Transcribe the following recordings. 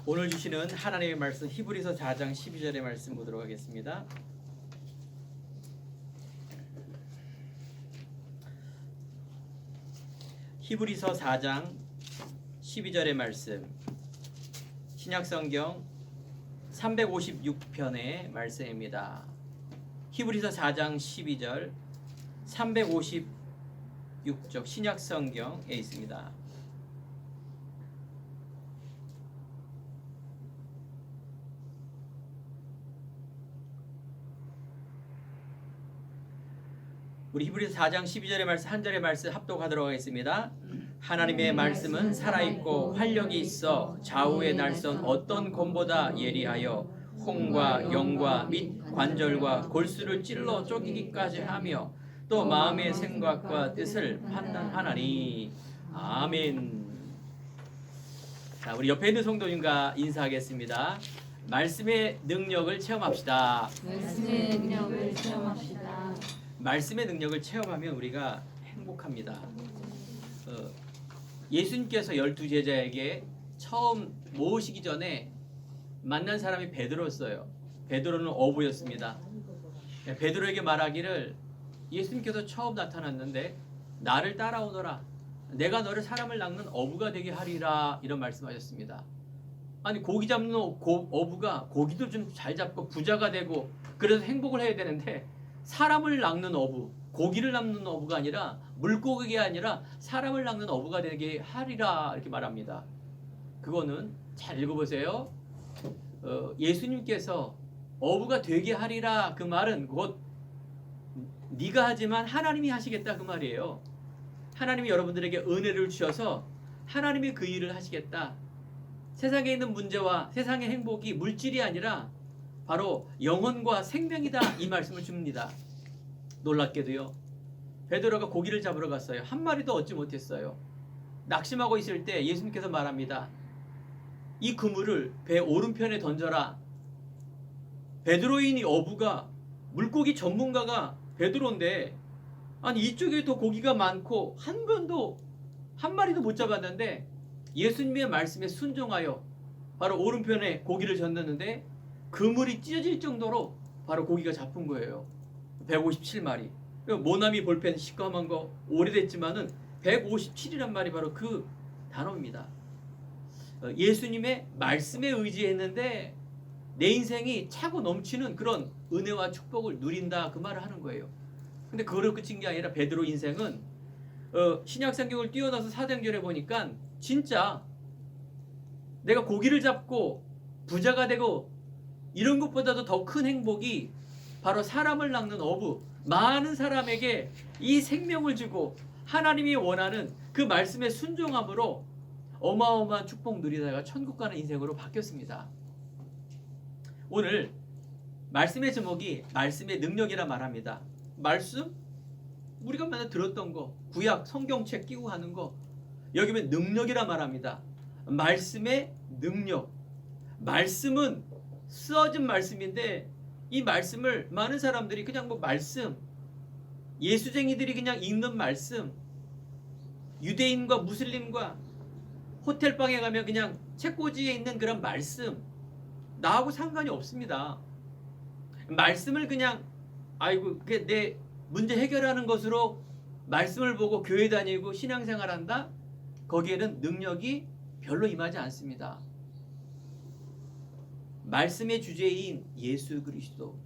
오늘 주시는 하나님의 말씀 히브리서 4장 12절의 말씀 보도록 하겠습니다. 히브리서 4장 12절의 말씀, 신약성경 356편의 말씀입니다. 히브리서 4장 12절 356쪽 신약성경에 있습니다. 우리 히브리서 4장 12절의 말씀 한 절의 말씀 합독하도록 하겠습니다. 하나님의 말씀은 살아있고 활력이 있어 좌우의 날선 어떤 검보다 예리하여 홍과 영과 및 관절과 골수를 찔러 쪼개기까지 하며 또 마음의 생각과 뜻을 판단하나니. 아멘. 자, 우리 옆에 있는 성도님과 인사하겠습니다. 말씀의 능력을 체험합시다. 말씀의 능력을 체험합시다. 말씀의 능력을 체험하면 우리가 행복합니다. 예수님께서 12제자에게 처음 모으시기 전에 만난 사람이 베드로였어요. 베드로는 어부였습니다. 베드로에게 말하기를, 예수님께서 처음 나타났는데 나를 따라오너라, 내가 너를 사람을 낚는 어부가 되게 하리라, 이런 말씀하셨습니다. 아니, 고기 잡는 어부가 고기도 좀 잘 잡고 부자가 되고 그래서 행복을 해야 되는데, 사람을 낚는 어부, 고기를 낚는 어부가 아니라, 물고기가 아니라 사람을 낚는 어부가 되게 하리라, 이렇게 말합니다. 그거는 잘 읽어보세요. 예수님께서 어부가 되게 하리라, 그 말은 곧 네가 하지만 하나님이 하시겠다, 그 말이에요. 하나님이 여러분들에게 은혜를 주셔서 하나님이 그 일을 하시겠다. 세상에 있는 문제와 세상의 행복이 물질이 아니라 바로 영혼과 생명이다, 이 말씀을 줍니다. 놀랍게도요, 베드로가 고기를 잡으러 갔어요. 한 마리도 얻지 못했어요. 낙심하고 있을 때 예수님께서 말합니다. 이 그물을 배 오른편에 던져라. 베드로인 이 어부가, 물고기 전문가가 베드로인데, 아니 이쪽에 더 고기가 많고 한 마리도 못 잡았는데 예수님의 말씀에 순종하여 바로 오른편에 고기를 젓는데 그물이 찢어질 정도로 바로 고기가 잡힌 거예요. 157마리. 모나미 볼펜 시꺼먼 거 오래됐지만은 157이란 말이 바로 그 단어입니다. 예수님의 말씀에 의지했는데 내 인생이 차고 넘치는 그런 은혜와 축복을 누린다, 그 말을 하는 거예요. 근데 그거로 끝인 게 아니라 베드로 인생은 신약성경을 뛰어나서 사도행전에 보니까 진짜 내가 고기를 잡고 부자가 되고 이런 것보다도 더 큰 행복이 바로 사람을 낚는 어부, 많은 사람에게 이 생명을 주고 하나님이 원하는 그 말씀에 순종함으로 어마어마한 축복 누리다가 천국 가는 인생으로 바뀌었습니다. 오늘 말씀의 제목이 말씀의 능력이라 말합니다. 말씀? 우리가 맨날 들었던 거, 구약 성경책 끼고 가는 거, 여기 보면 능력이라 말합니다. 말씀의 능력. 말씀은 쓰어진 말씀인데 이 말씀을 많은 사람들이 그냥 말씀, 예수쟁이들이 그냥 읽는 말씀, 유대인과 무슬림과 호텔방에 가면 그냥 책꽂이에 있는 그런 말씀, 나하고 상관이 없습니다. 말씀을 그냥 아이고 그게 내 문제 해결하는 것으로 말씀을 보고 교회 다니고 신앙생활한다? 거기에는 능력이 별로 임하지 않습니다. 말씀의 주제인 예수 그리스도,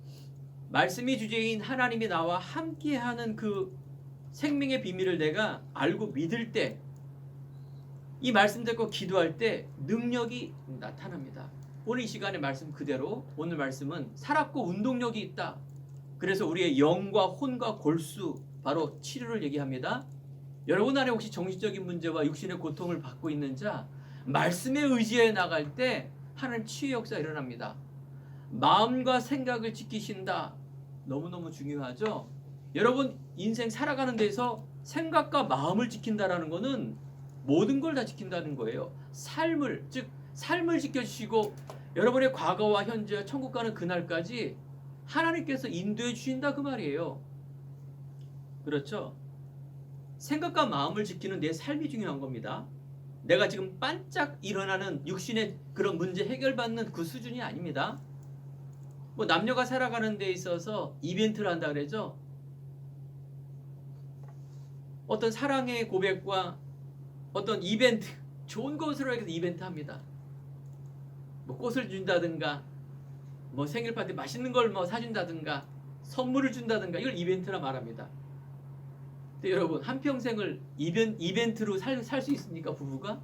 말씀의 주제인 하나님이 나와 함께하는 그 생명의 비밀을 내가 알고 믿을 때, 이 말씀 듣고 기도할 때 능력이 나타납니다. 오늘 이 시간의 말씀 그대로, 오늘 말씀은 살았고 운동력이 있다. 그래서 우리의 영과 혼과 골수, 바로 치료를 얘기합니다. 여러분 안에 혹시 정신적인 문제와 육신의 고통을 받고 있는 자, 말씀에 의지해 나갈 때 하나님 치유의 역사가 일어납니다. 마음과 생각을 지키신다. 너무너무 중요하죠. 여러분 인생 살아가는 데서 생각과 마음을 지킨다라는 것은 모든 걸 다 지킨다는 거예요. 삶을 지켜주시고 여러분의 과거와 현재와 천국 가는 그날까지 하나님께서 인도해 주신다, 그 말이에요. 그렇죠? 생각과 마음을 지키는 내 삶이 중요한 겁니다. 내가 지금 반짝 일어나는 육신의 그런 문제 해결받는 그 수준이 아닙니다. 뭐 남녀가 살아가는 데 있어서 이벤트를 한다 그러죠. 어떤 사랑의 고백과 어떤 이벤트, 좋은 것으로 해서 이벤트 합니다. 뭐 꽃을 준다든가, 뭐 생일 파티 맛있는 걸 뭐 사준다든가, 선물을 준다든가, 이걸 이벤트라 말합니다. 근데 여러분, 한평생을 이벤트로 살 수 있습니까? 부부가?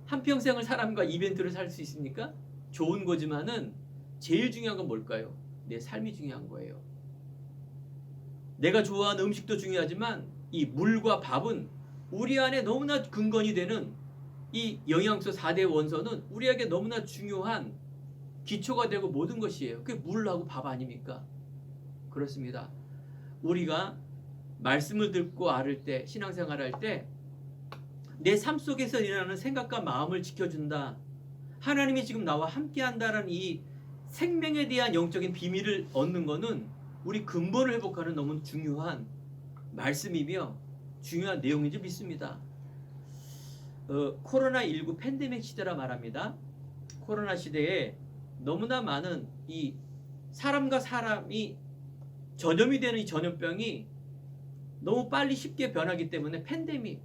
한평생을 사람과 이벤트로 살 수 있습니까? 좋은 거지만은 제일 중요한 건 뭘까요? 내 삶이 중요한 거예요. 내가 좋아하는 음식도 중요하지만 이 물과 밥은 우리 안에 너무나 근건이 되는 이 영양소 4대 원소는 우리에게 너무나 중요한 기초가 되고 모든 것이에요. 그게 물하고 밥 아닙니까? 그렇습니다. 우리가 말씀을 듣고 앓을 때, 신앙생활 할 때 내 삶 속에서 일어나는 생각과 마음을 지켜준다. 하나님이 지금 나와 함께한다라는 이 생명에 대한 영적인 비밀을 얻는 것은 우리 근본을 회복하는 너무 중요한 말씀이며 중요한 내용인지 믿습니다. 코로나19 팬데믹 시대라 말합니다. 코로나 시대에 너무나 많은 이 사람과 사람이 전염이 되는 이 전염병이 너무 빨리 쉽게 변하기 때문에 팬데믹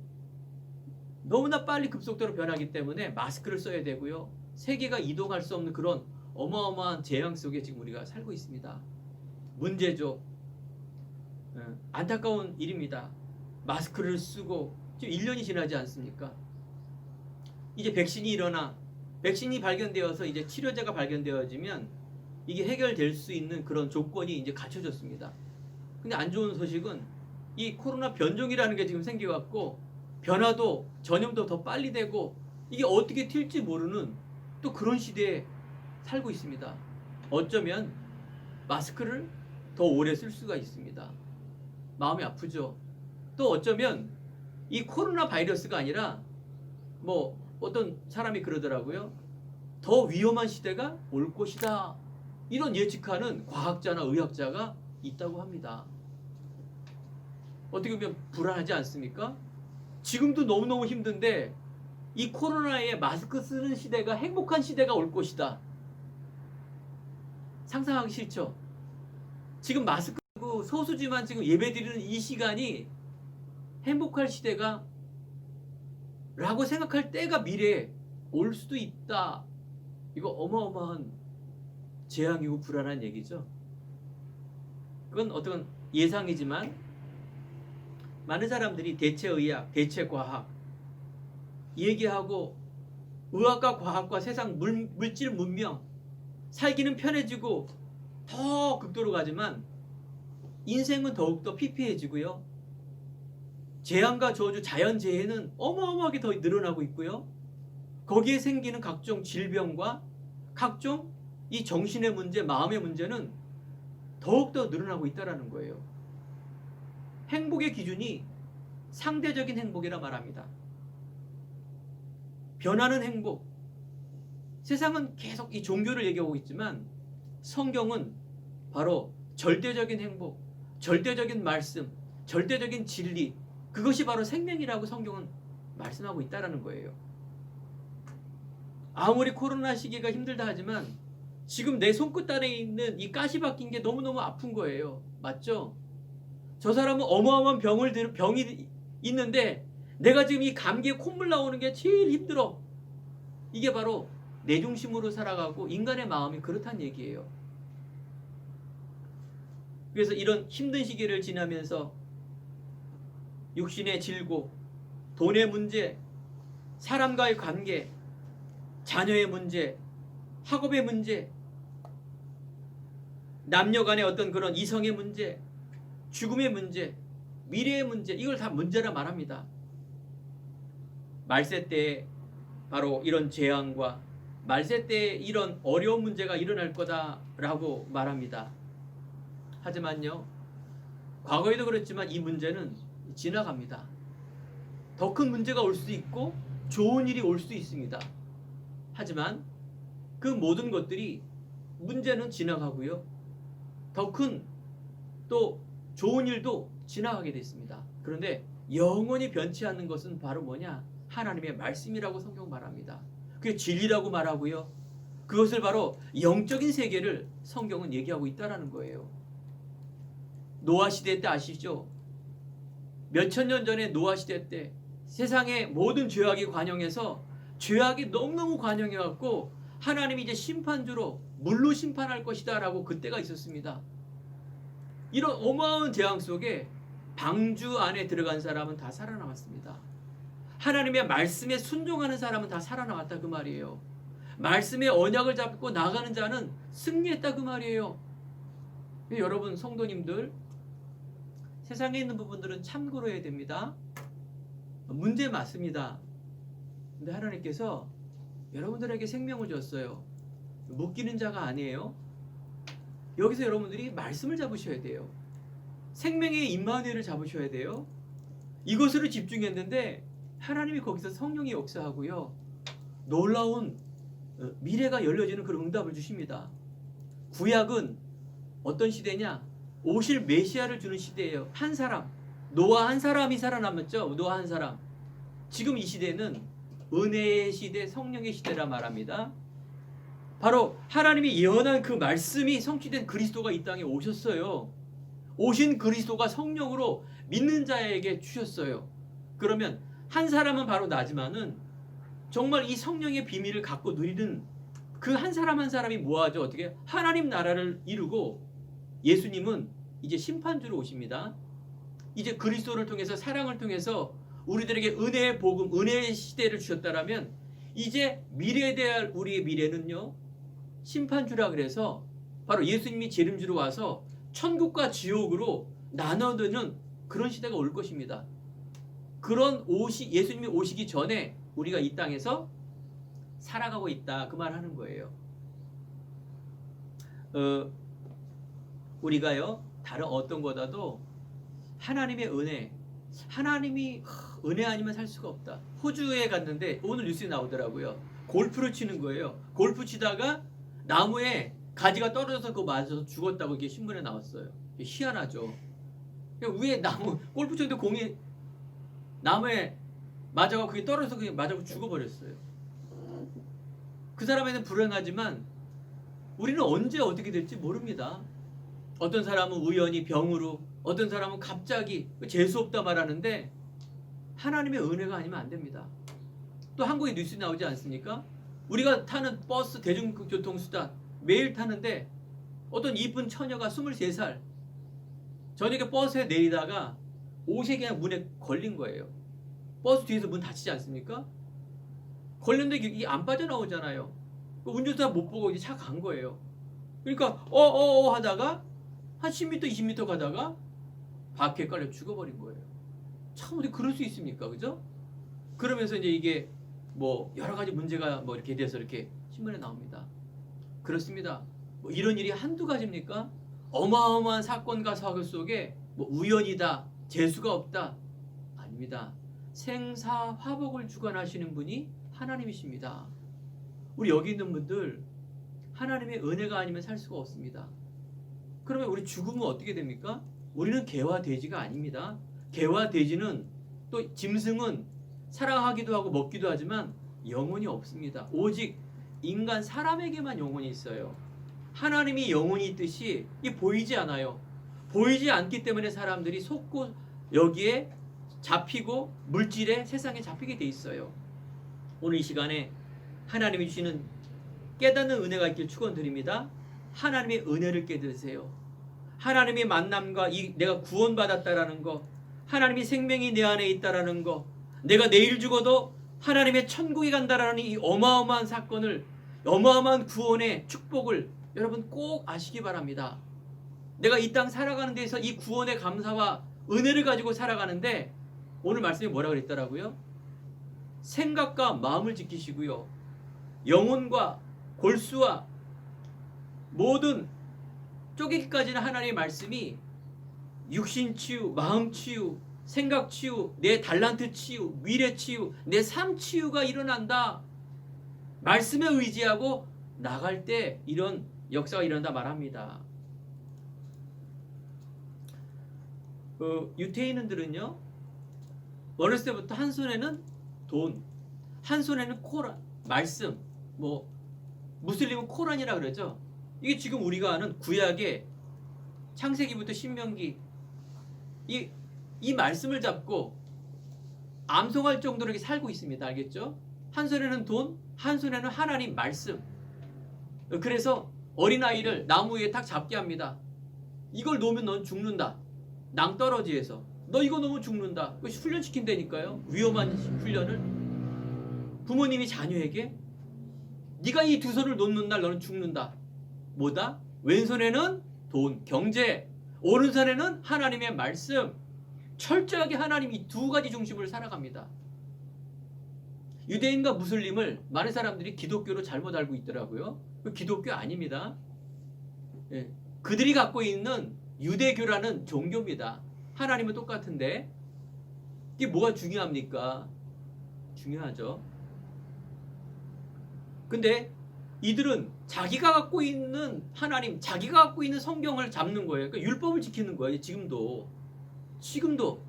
너무나 빨리 급속도로 변하기 때문에 마스크를 써야 되고요. 세계가 이동할 수 없는 그런 어마어마한 재앙 속에 지금 우리가 살고 있습니다. 문제죠. 안타까운 일입니다. 마스크를 쓰고 지금 1년이 지나지 않습니까? 이제 백신이 발견되어서 이제 치료제가 발견되어지면 이게 해결될 수 있는 그런 조건이 이제 갖춰졌습니다. 근데 안 좋은 소식은 이 코로나 변종이라는 게 지금 생겨갖고 변화도 전염도 더 빨리 되고 이게 어떻게 튈지 모르는 또 그런 시대에 살고 있습니다. 어쩌면 마스크를 더 오래 쓸 수가 있습니다. 마음이 아프죠. 또 어쩌면 이 코로나 바이러스가 아니라 뭐 어떤 사람이 그러더라고요. 더 위험한 시대가 올 것이다. 이런 예측하는 과학자나 의학자가 있다고 합니다. 어떻게 보면 불안하지 않습니까? 지금도 너무너무 힘든데 이 코로나에 마스크 쓰는 시대가 행복한 시대가 올 것이다. 상상하기 싫죠? 지금 마스크 쓰고 소수지만 지금 예배드리는 이 시간이 행복할 시대가 라고 생각할 때가 미래에 올 수도 있다. 이거 어마어마한 재앙이고 불안한 얘기죠. 그건 어떤 예상이지만 많은 사람들이 대체의학, 대체과학 얘기하고 의학과 과학과 세상 물질 문명 살기는 편해지고 더 극도로 가지만 인생은 더욱더 피폐해지고요. 재앙과 저주, 자연재해는 어마어마하게 더 늘어나고 있고요. 거기에 생기는 각종 질병과 각종 이 정신의 문제, 마음의 문제는 더욱더 늘어나고 있다는 거예요. 행복의 기준이 상대적인 행복이라 말합니다. 변하는 행복. 세상은 계속 이 종교를 얘기하고 있지만 성경은 바로 절대적인 행복, 절대적인 말씀, 절대적인 진리, 그것이 바로 생명이라고 성경은 말씀하고 있다는 거예요. 아무리 코로나 시기가 힘들다 하지만 지금 내 손끝 안에 있는 이 가시 박힌 게 너무너무 아픈 거예요. 맞죠? 저 사람은 어마어마한 병이 있는데 내가 지금 이 감기에 콧물 나오는 게 제일 힘들어. 이게 바로 내 중심으로 살아가고 인간의 마음이 그렇다는 얘기예요. 그래서 이런 힘든 시기를 지나면서 육신의 질고, 돈의 문제, 사람과의 관계, 자녀의 문제, 학업의 문제, 남녀 간의 어떤 그런 이성의 문제, 죽음의 문제, 미래의 문제, 이걸 다 문제라 말합니다. 말세 때에 바로 이런 재앙과 말세 때에 이런 어려운 문제가 일어날 거다라고 말합니다. 하지만요, 과거에도 그랬지만 이 문제는 지나갑니다. 더 큰 문제가 올 수도 있고 좋은 일이 올 수도 있습니다. 하지만 그 모든 것들이 문제는 지나가고요. 더 큰 또 좋은 일도 지나가게 됐습니다. 그런데 영원히 변치 않는 것은 바로 뭐냐? 하나님의 말씀이라고 성경 말합니다. 그게 진리라고 말하고요. 그것을 바로 영적인 세계를 성경은 얘기하고 있다라는 거예요. 노아 시대 때 아시죠? 몇천 년 전에 노아 시대 때 세상의 모든 죄악이 관영해서 죄악이 너무너무 관영해갖고 하나님이 이제 심판주로 물로 심판할 것이다 라고 그때가 있었습니다. 이런 어마어마한 재앙 속에 방주 안에 들어간 사람은 다 살아남았습니다. 하나님의 말씀에 순종하는 사람은 다 살아남았다 그 말이에요. 말씀의 언약을 잡고 나가는 자는 승리했다 그 말이에요. 여러분 성도님들, 세상에 있는 부분들은 참고로 해야 됩니다. 문제 맞습니다. 근데 하나님께서 여러분들에게 생명을 줬어요. 묶이는 자가 아니에요. 여기서 여러분들이 말씀을 잡으셔야 돼요. 생명의 임마누엘을 잡으셔야 돼요. 이것으로 집중했는데 하나님이 거기서 성령이 역사하고요. 놀라운 미래가 열려지는 그런 응답을 주십니다. 구약은 어떤 시대냐? 오실 메시아를 주는 시대예요. 한 사람, 노아 한 사람이 살아남았죠. 노아 한 사람. 지금 이 시대는 은혜의 시대, 성령의 시대라 말합니다. 바로 하나님이 예언한 그 말씀이 성취된 그리스도가 이 땅에 오셨어요. 오신 그리스도가 성령으로 믿는 자에게 주셨어요. 그러면 한 사람은 바로 나지만은 정말 이 성령의 비밀을 갖고 누리는 그 한 사람 한 사람이 뭐하죠? 어떻게? 하나님 나라를 이루고 예수님은 이제 심판주로 오십니다. 이제 그리스도를 통해서 사랑을 통해서 우리들에게 은혜의 복음, 은혜의 시대를 주셨다라면 이제 미래에 대한 우리의 미래는요. 심판주라 그래서 바로 예수님이 재림주로 와서 천국과 지옥으로 나눠드는 그런 시대가 올 것입니다. 그런 예수님이 오시기 전에 우리가 이 땅에서 살아가고 있다 그 말 하는 거예요. 우리가요 다른 어떤 것보다도 하나님의 은혜, 하나님이 은혜 아니면 살 수가 없다. 호주에 갔는데 오늘 뉴스에 나오더라고요. 골프를 치는 거예요. 골프 치다가 나무에 가지가 떨어져서 그거 맞아서 죽었다고 이게 신문에 나왔어요. 희한하죠. 위에 나무 골프 치는데 공이 나무에 맞아가 그게 떨어져서 그게 맞아서 죽어버렸어요. 그 사람에는 불행하지만 우리는 언제 어떻게 될지 모릅니다. 어떤 사람은 우연히 병으로, 어떤 사람은 갑자기 재수 없다 말하는데 하나님의 은혜가 아니면 안 됩니다. 또 한국에 뉴스 나오지 않습니까? 우리가 타는 버스, 대중교통수단 매일 타는데 어떤 이쁜 처녀가 23살 저녁에 버스에 내리다가 옷이 그냥 문에 걸린 거예요. 버스 뒤에서 문 닫히지 않습니까? 걸렸는데 이게 안 빠져나오잖아요. 운전사 못 보고 이제 차 간 거예요. 그러니까 하다가 한 10m, 20m 가다가 바퀴에 깔려 죽어버린 거예요. 참 어떻게 그럴 수 있습니까? 그죠? 그러면서 이제 이게 뭐 여러 가지 문제가 뭐 이렇게 돼서 이렇게 신문에 나옵니다. 그렇습니다. 뭐 이런 일이 한두 가지입니까? 어마어마한 사건과 사고 속에 뭐 우연이다, 재수가 없다. 아닙니다. 생사화복을 주관하시는 분이 하나님이십니다. 우리 여기 있는 분들 하나님의 은혜가 아니면 살 수가 없습니다. 그러면 우리 죽으면 어떻게 됩니까? 우리는 개와 돼지가 아닙니다. 개와 돼지는 또 짐승은 사랑하기도 하고 먹기도 하지만 영혼이 없습니다. 오직 인간 사람에게만 영혼이 있어요. 하나님이 영혼이 있듯이 이 보이지 않아요. 보이지 않기 때문에 사람들이 속고 여기에 잡히고 물질에 세상에 잡히게 돼 있어요. 오늘 이 시간에 하나님이 주시는 깨닫는 은혜가 있길 축원드립니다. 하나님의 은혜를 깨닫으세요. 하나님의 만남과 내가 구원받았다라는 거, 하나님이 생명이 내 안에 있다라는 거, 내가 내일 죽어도 하나님의 천국에 간다라는 이 어마어마한 사건을, 어마어마한 구원의 축복을 여러분 꼭 아시기 바랍니다. 내가 이 땅 살아가는 데서 이 구원의 감사와 은혜를 가지고 살아가는데 오늘 말씀이 뭐라 그랬더라고요? 생각과 마음을 지키시고요. 영혼과 골수와 모든 쪼개기까지는 하나님의 말씀이 육신 치유, 마음 치유, 생각 치유, 내 달란트 치유, 미래 치유, 내 삶 치유가 일어난다. 말씀에 의지하고 나갈 때 이런 역사가 일어난다 말합니다. 유태인들은요 어렸을 때부터 한 손에는 돈, 한 손에는 코란, 말씀, 뭐 무슬림은 코란이라 그러죠. 이게 지금 우리가 아는 구약의 창세기부터 신명기 이 말씀을 잡고 암송할 정도로 이렇게 살고 있습니다. 알겠죠? 한 손에는 돈, 한 손에는 하나님 말씀. 그래서 어린아이를 나무 위에 딱 잡게 합니다. 이걸 놓으면 넌 죽는다. 낭떠러지에서. 너 이거 놓으면 죽는다. 훈련시킨다니까요. 위험한 훈련을. 부모님이 자녀에게 네가 이 두 손을 놓는 날 너는 죽는다. 뭐다? 왼손에는 돈, 경제. 오른손에는 하나님의 말씀. 철저하게 하나님 이 두 가지 중심을 살아갑니다. 유대인과 무슬림을 많은 사람들이 기독교로 잘못 알고 있더라고요. 그 기독교 아닙니다. 예. 그들이 갖고 있는 유대교라는 종교입니다. 하나님은 똑같은데 이게 뭐가 중요합니까? 중요하죠. 근데 이들은 자기가 갖고 있는 하나님, 자기가 갖고 있는 성경을 잡는 거예요. 그러니까 율법을 지키는 거예요. 지금도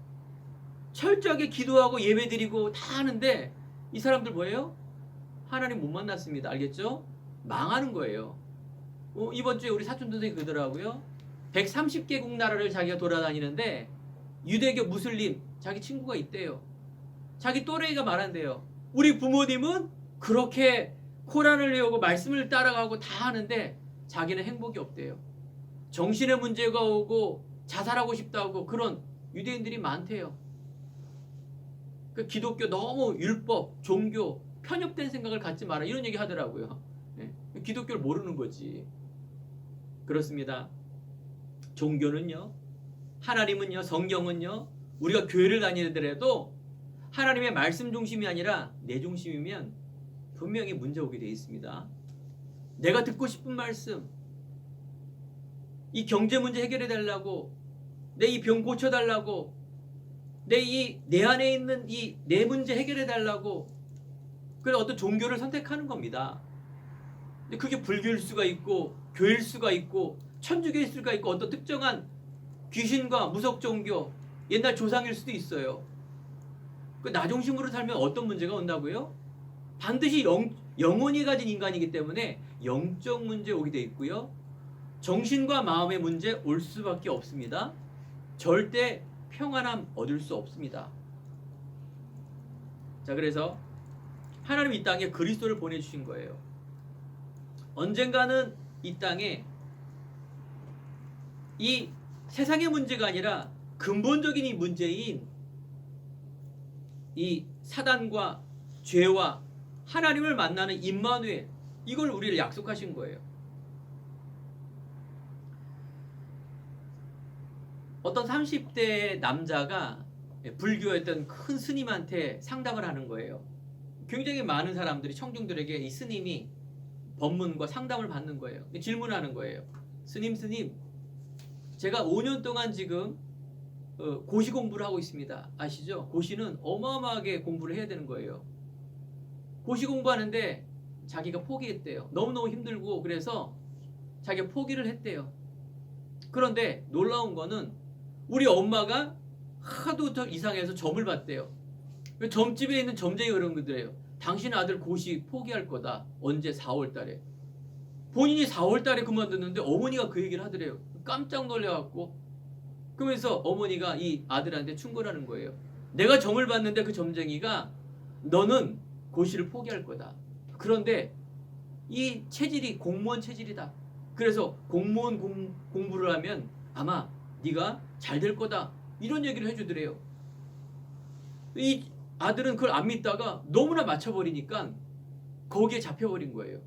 철저하게 기도하고 예배드리고 다 하는데 이 사람들 뭐예요? 하나님 못 만났습니다. 알겠죠? 망하는 거예요. 이번 주에 우리 사촌 동생이 그러더라고요. 130개국 나라를 자기가 돌아다니는데 유대교, 무슬림 자기 친구가 있대요. 자기 또래가 말한대요. 우리 부모님은 그렇게 코란을 외우고 말씀을 따라가고 다 하는데 자기는 행복이 없대요. 정신의 문제가 오고 자살하고 싶다고 그런 유대인들이 많대요. 그 기독교 너무 율법, 종교, 편협된 생각을 갖지 마라 이런 얘기 하더라고요. 네. 기독교를 모르는 거지. 그렇습니다. 종교는요, 하나님은요, 성경은요, 우리가 교회를 다니더라도 하나님의 말씀 중심이 아니라 내 중심이면 분명히 문제 오게 되어 있습니다. 내가 듣고 싶은 말씀, 이 경제 문제 해결해 달라고, 내 이 병 고쳐 달라고, 내 안에 있는 이 내 문제 해결해 달라고, 그래서 어떤 종교를 선택하는 겁니다. 근데 그게 불교일 수가 있고, 교일 수가 있고, 천주교일 수가 있고, 어떤 특정한 귀신과 무속 종교, 옛날 조상일 수도 있어요. 나 중심으로 살면 어떤 문제가 온다고요? 반드시 영혼이 가진 인간이기 때문에 영적 문제 오게 돼 있고요. 정신과 마음의 문제 올 수밖에 없습니다. 절대 평안함 얻을 수 없습니다. 자, 그래서 하나님 이 땅에 그리스도를 보내주신 거예요. 언젠가는 이 땅에 이 세상의 문제가 아니라 근본적인 이 문제인 이 사단과 죄와 하나님을 만나는 임마누엘, 이걸 우리를 약속하신 거예요. 어떤 30대 남자가 불교였던 큰 스님한테 상담을 하는 거예요. 굉장히 많은 사람들이, 청중들에게 이 스님이 법문과 상담을 받는 거예요. 질문하는 거예요. 스님, 제가 5년 동안 지금 고시 공부를 하고 있습니다. 아시죠? 고시는 어마어마하게 공부를 해야 되는 거예요. 고시 공부하는데 자기가 포기했대요. 너무너무 힘들고, 그래서 자기가 포기를 했대요. 그런데 놀라운 거는 우리 엄마가 하도 더 이상해서 점을 봤대요. 점집에 있는 점쟁이가 그런 거더래요. 당신 아들 고시 포기할 거다. 언제? 4월 달에. 본인이 4월 달에 그만뒀는데 어머니가 그 얘기를 하더래요. 깜짝 놀래갖고. 그러면서 어머니가 이 아들한테 충고하는 거예요. 내가 점을 봤는데 그 점쟁이가 너는 고시를 포기할 거다. 그런데 이 체질이 공무원 체질이다. 그래서 공무원 공부를 하면 아마 네가 잘 될 거다. 이런 얘기를 해주더래요. 이 아들은 그걸 안 믿다가 너무나 맞춰버리니까 거기에 잡혀버린 거예요.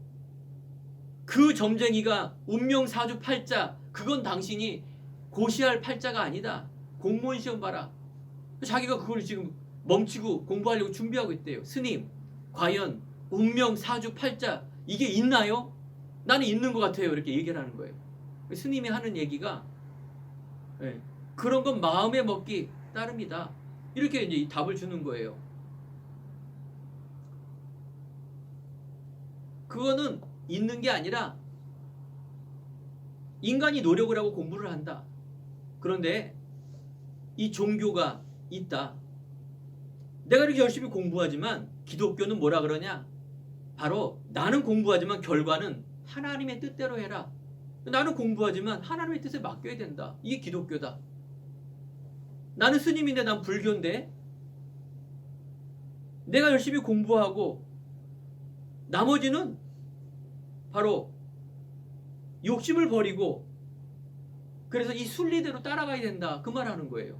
그 점쟁이가 운명사주 팔자, 그건 당신이 고시할 팔자가 아니다. 공무원 시험 봐라. 자기가 그걸 지금 멈추고 공부하려고 준비하고 있대요. 스님, 과연 운명사주 팔자 이게 있나요? 나는 있는 것 같아요. 이렇게 얘기를 하는 거예요. 스님이 하는 얘기가 그런 건 마음에 먹기 따릅니다. 이렇게 이제 답을 주는 거예요. 그거는 있는 게 아니라 인간이 노력을 하고 공부를 한다. 그런데 이 종교가 있다. 내가 이렇게 열심히 공부하지만 기독교는 뭐라 그러냐? 바로 나는 공부하지만 결과는 하나님의 뜻대로 해라. 나는 공부하지만 하나님의 뜻에 맡겨야 된다. 이게 기독교다. 나는 스님인데 난 불교인데 내가 열심히 공부하고 나머지는 바로 욕심을 버리고 그래서 이 순리대로 따라가야 된다. 그 말하는 거예요.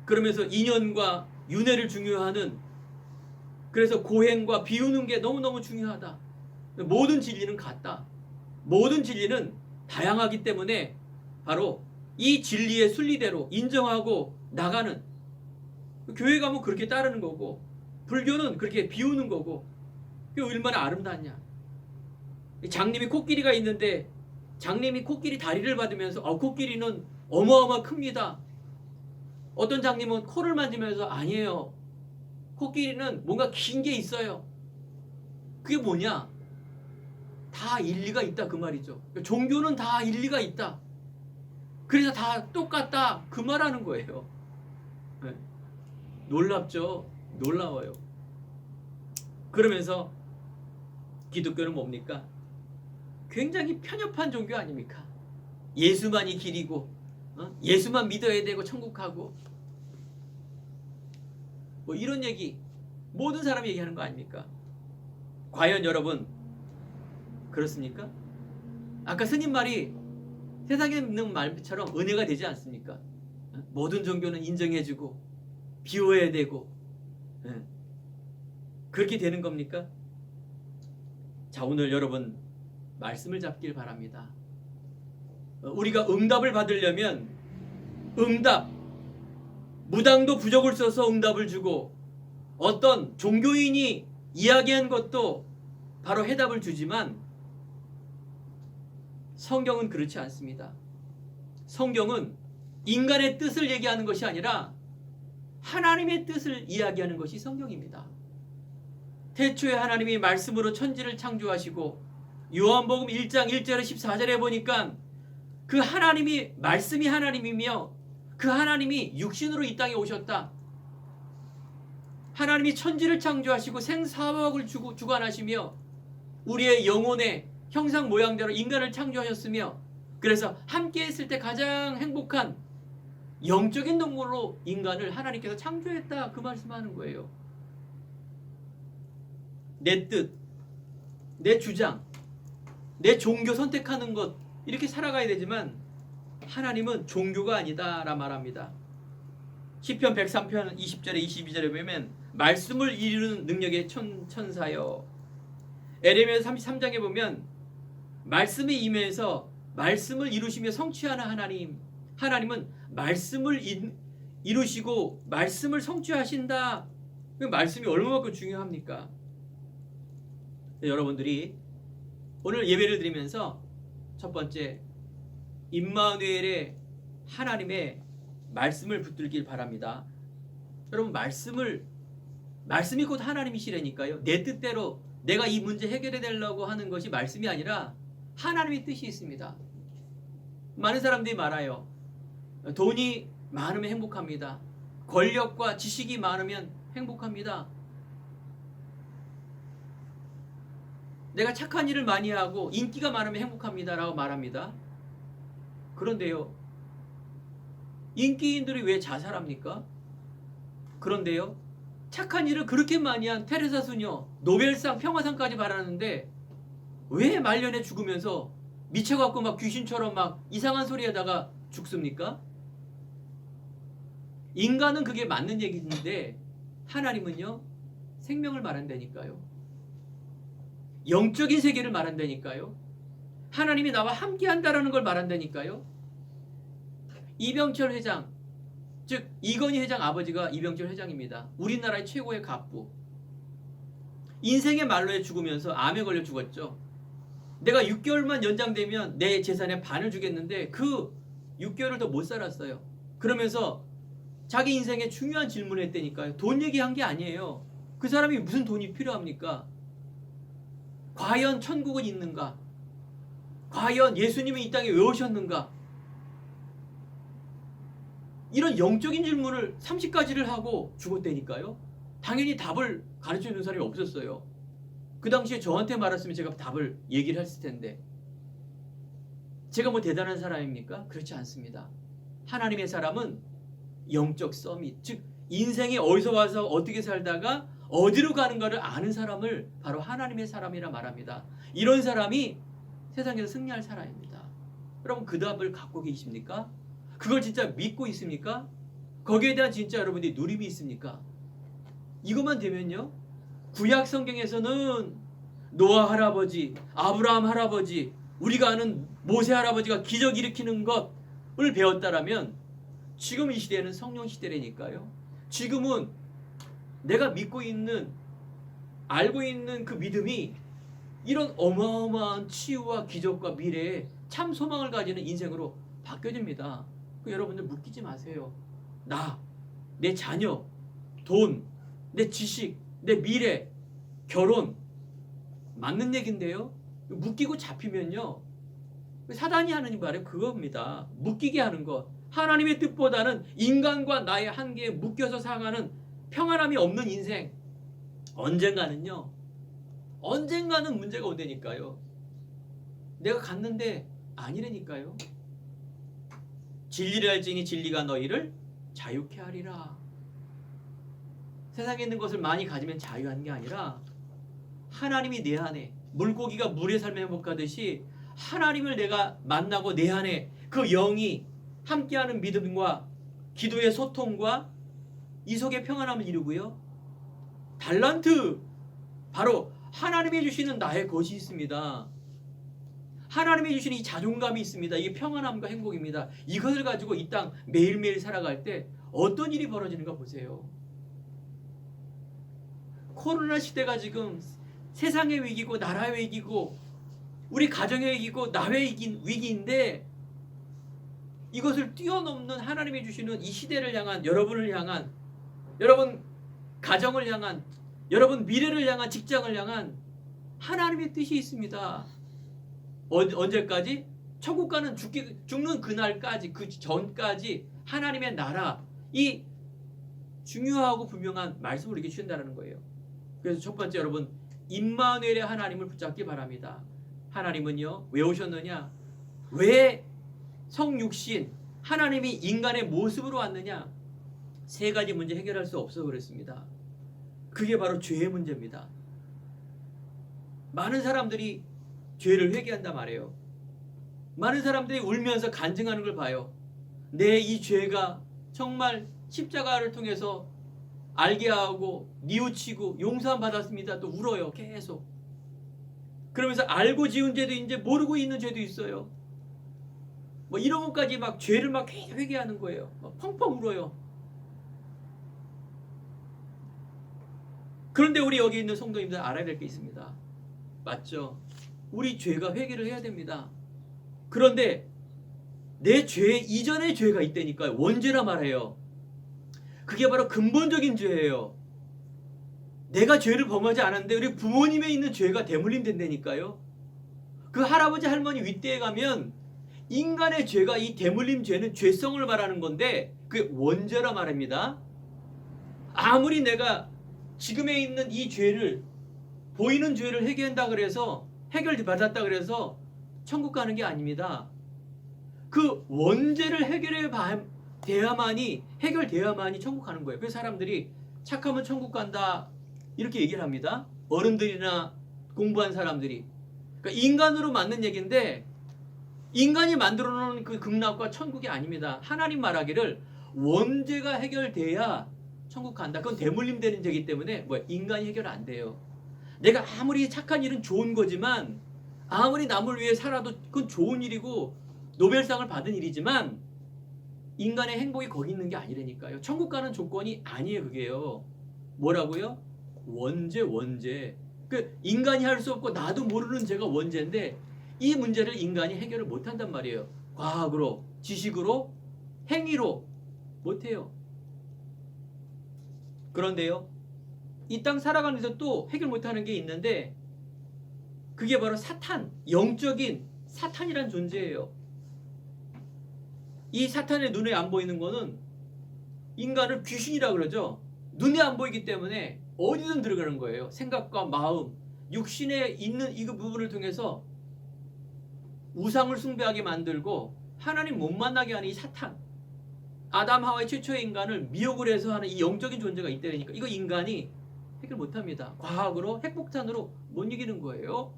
그러면서 인연과 윤회를 중요하는 그래서 고행과 비우는 게 너무너무 중요하다. 모든 진리는 같다. 모든 진리는 다양하기 때문에 바로 이 진리의 순리대로 인정하고 나가는 교회 가면 그렇게 따르는 거고 불교는 그렇게 비우는 거고 그게 얼마나 아름답냐. 장님이 코끼리가 있는데 장님이 코끼리 다리를 받으면서 코끼리는 어마어마 큽니다. 어떤 장님은 코를 만지면서 아니에요. 코끼리는 뭔가 긴 게 있어요. 그게 뭐냐? 다 일리가 있다 그 말이죠. 종교는 다 일리가 있다. 그래서 다 똑같다 그 말하는 거예요. 네. 놀랍죠? 놀라워요. 그러면서 기독교는 뭡니까? 굉장히 편협한 종교 아닙니까? 예수만이 길이고 예수만 믿어야 되고 천국 가고 뭐 이런 얘기 모든 사람이 얘기하는 거 아닙니까? 과연 여러분 그렇습니까? 아까 스님 말이 세상에 있는 말처럼 은혜가 되지 않습니까? 모든 종교는 인정해주고 비워야 되고 그렇게 되는 겁니까? 자, 오늘 여러분 말씀을 잡길 바랍니다. 우리가 응답을 받으려면 응답 무당도 부적을 써서 응답을 주고 어떤 종교인이 이야기한 것도 바로 해답을 주지만 성경은 그렇지 않습니다. 성경은 인간의 뜻을 얘기하는 것이 아니라 하나님의 뜻을 이야기하는 것이 성경입니다. 태초에 하나님이 말씀으로 천지를 창조하시고 요한복음 1장 1절에 14절에 보니까 그 하나님이 말씀이 하나님이며 그 하나님이 육신으로 이 땅에 오셨다. 하나님이 천지를 창조하시고 생사화학을 주관하시며 우리의 영혼의 형상 모양대로 인간을 창조하셨으며 그래서 함께 했을 때 가장 행복한 영적인 동물로 인간을 하나님께서 창조했다. 그 말씀하는 거예요. 내 뜻, 내 주장, 내 종교 선택하는 것 이렇게 살아가야 되지만 하나님은 종교가 아니다 라 말합니다. 시편 103편 20절에 22절에 보면 말씀을 이루는 능력의 천사여. 에레미야 33장에 보면 말씀이 임해서 말씀을 이루시며 성취하는 하나님. 하나님은 말씀을 이루시고 말씀을 성취하신다. 그 말씀이 얼마만큼 중요합니까? 여러분들이 오늘 예배를 드리면서 첫 번째 임마누엘의 하나님의 말씀을 붙들길 바랍니다. 여러분 말씀이 곧 하나님이시라니까요. 내 뜻대로 내가 이 문제 해결해 달라고 하는 것이 말씀이 아니라 하나님의 뜻이 있습니다. 많은 사람들이 말아요. 돈이 많으면 행복합니다. 권력과 지식이 많으면 행복합니다. 내가 착한 일을 많이 하고 인기가 많으면 행복합니다 라고 말합니다. 그런데요, 인기인들이 왜 자살합니까? 그런데요, 착한 일을 그렇게 많이 한 테레사 수녀 노벨상 평화상까지 받았는데 왜 말년에 죽으면서 미쳐갖고 막 귀신처럼 막 이상한 소리 하다가 죽습니까? 인간은 그게 맞는 얘기인데 하나님은요, 생명을 말한다니까요. 영적인 세계를 말한다니까요. 하나님이 나와 함께 한다라는 걸 말한다니까요. 이병철 회장, 즉 이건희 회장 아버지가 이병철 회장입니다. 우리나라의 최고의 갑부. 인생의 말로에 죽으면서 암에 걸려 죽었죠. 내가 6개월만 연장되면 내 재산의 반을 주겠는데 그 6개월을 더 못 살았어요. 그러면서 자기 인생에 중요한 질문을 했다니까요. 돈 얘기한 게 아니에요. 그 사람이 무슨 돈이 필요합니까? 과연 천국은 있는가? 과연 예수님이 이 땅에 왜 오셨는가? 이런 영적인 질문을 30가지를 하고 죽었다니까요. 당연히 답을 가르쳐 주는 사람이 없었어요. 그 당시에 저한테 말했으면 제가 답을 얘기를 했을 텐데 제가 뭐 대단한 사람입니까? 그렇지 않습니다. 하나님의 사람은 영적 서밋, 즉 인생이 어디서 와서 어떻게 살다가 어디로 가는가를 아는 사람을 바로 하나님의 사람이라 말합니다. 이런 사람이 세상에서 승리할 사람입니다. 여러분 그 답을 갖고 계십니까? 그걸 진짜 믿고 있습니까? 거기에 대한 진짜 여러분들이 누림이 있습니까? 이것만 되면요, 구약 성경에서는 노아 할아버지, 아브라함 할아버지, 우리가 아는 모세 할아버지가 기적 일으키는 것을 배웠다라면 지금 이 시대는 성령 시대라니까요. 지금은 내가 믿고 있는, 알고 있는 그 믿음이 이런 어마어마한 치유와 기적과 미래에 참 소망을 가지는 인생으로 바뀌어집니다. 여러분들 묶이지 마세요. 나, 내 자녀, 돈, 내 지식, 내 미래, 결혼 맞는 얘긴데요. 묶이고 잡히면요, 사단이 하는 말이 그겁니다. 묶이게 하는 것. 하나님의 뜻보다는 인간과 나의 한계에 묶여서 살아가는 평안함이 없는 인생. 언젠가는 문제가 온다니까요. 내가 갔는데 아니라니까요. 진리를 알지니 진리가 너희를 자유케 하리라. 세상에 있는 것을 많이 가지면 자유한 게 아니라 하나님이 내 안에, 물고기가 물의 삶에 행복하듯이 하나님을 내가 만나고 내 안에 그 영이 함께하는 믿음과 기도의 소통과 이 속에 평안함을 이루고요. 달란트, 바로 하나님이 주시는 나의 것이 있습니다. 하나님이 주시는 이 자존감이 있습니다. 이게 평안함과 행복입니다. 이것을 가지고 이 땅 매일매일 살아갈 때 어떤 일이 벌어지는가 보세요. 코로나 시대가 지금 세상의 위기고 나라의 위기고 우리 가정의 위기고 나의 위기인데 이것을 뛰어넘는 하나님이 주시는 이 시대를 향한, 여러분을 향한, 여러분 가정을 향한, 여러분 미래를 향한, 직장을 향한 하나님의 뜻이 있습니다. 언제까지? 천국 가는 죽는 그날까지, 그 전까지 하나님의 나라, 이 중요하고 분명한 말씀을 이렇게 주신다는 거예요. 그래서 첫 번째, 여러분 임마누엘의 하나님을 붙잡기 바랍니다. 하나님은요, 왜 오셨느냐? 왜 성육신 하나님이 인간의 모습으로 왔느냐? 세 가지 문제 해결할 수 없어서 그랬습니다. 그게 바로 죄의 문제입니다. 많은 사람들이 죄를 회개한단 말이에요. 많은 사람들이 울면서 간증하는 걸 봐요. 내 이 죄가 정말 십자가를 통해서 알게 하고 뉘우치고 용서함 받았습니다. 또 울어요. 계속. 그러면서 알고 지은 죄도 이제 모르고 있는 죄도 있어요. 뭐 이런 것까지 막 죄를 막 회개하는 거예요. 막 펑펑 울어요. 그런데 우리 여기 있는 성도님들 알아야 될 게 있습니다. 맞죠? 우리 죄가 회개를 해야 됩니다. 그런데 내 죄 이전의 죄가 있다니까요. 원죄라 말해요. 그게 바로 근본적인 죄예요. 내가 죄를 범하지 않았는데 우리 부모님에 있는 죄가 대물림 된다니까요. 그 할아버지 할머니 윗대에 가면 인간의 죄가, 이 대물림 죄는 죄성을 말하는 건데 그게 원죄라 말합니다. 아무리 내가 지금에 있는 이 죄를, 보이는 죄를 해결한다 그래서, 해결받았다 그래서 천국 가는 게 아닙니다. 그 원죄를 해결돼야만이 천국 가는 거예요. 그래서 사람들이 착하면 천국 간다 이렇게 얘기를 합니다. 어른들이나 공부한 사람들이. 그러니까 인간으로 맞는 얘기인데 인간이 만들어 놓은 그 극락과 천국이 아닙니다. 하나님 말하기를 원죄가 해결돼야 천국 간다. 그건 대물림 되는 죄이기 때문에 인간이 해결 안 돼요. 내가 아무리 착한 일은 좋은 거지만, 아무리 남을 위해 살아도 그건 좋은 일이고 노벨상을 받은 일이지만 인간의 행복이 거기 있는 게 아니라니까요. 천국 가는 조건이 아니에요. 그게요. 뭐라고요? 원죄. 그 인간이 할 수 없고 나도 모르는 죄가 원죄인데 이 문제를 인간이 해결을 못한단 말이에요. 과학으로, 지식으로, 행위로 못해요. 그런데요, 이 땅 살아가면서 또 해결 못하는 게 있는데 그게 바로 사탄, 영적인 사탄이란 존재예요. 이 사탄의 눈에 안 보이는 거는 인간을 귀신이라 그러죠. 눈에 안 보이기 때문에 어디든 들어가는 거예요. 생각과 마음, 육신에 있는 이 부분을 통해서 우상을 숭배하게 만들고 하나님 못 만나게 하는 이 사탄, 아담 하와의 최초의 인간을 미혹을 해서 하는 이 영적인 존재가 있다니까 이거 인간이 해결 못합니다. 과학으로 핵폭탄으로 못 이기는 거예요.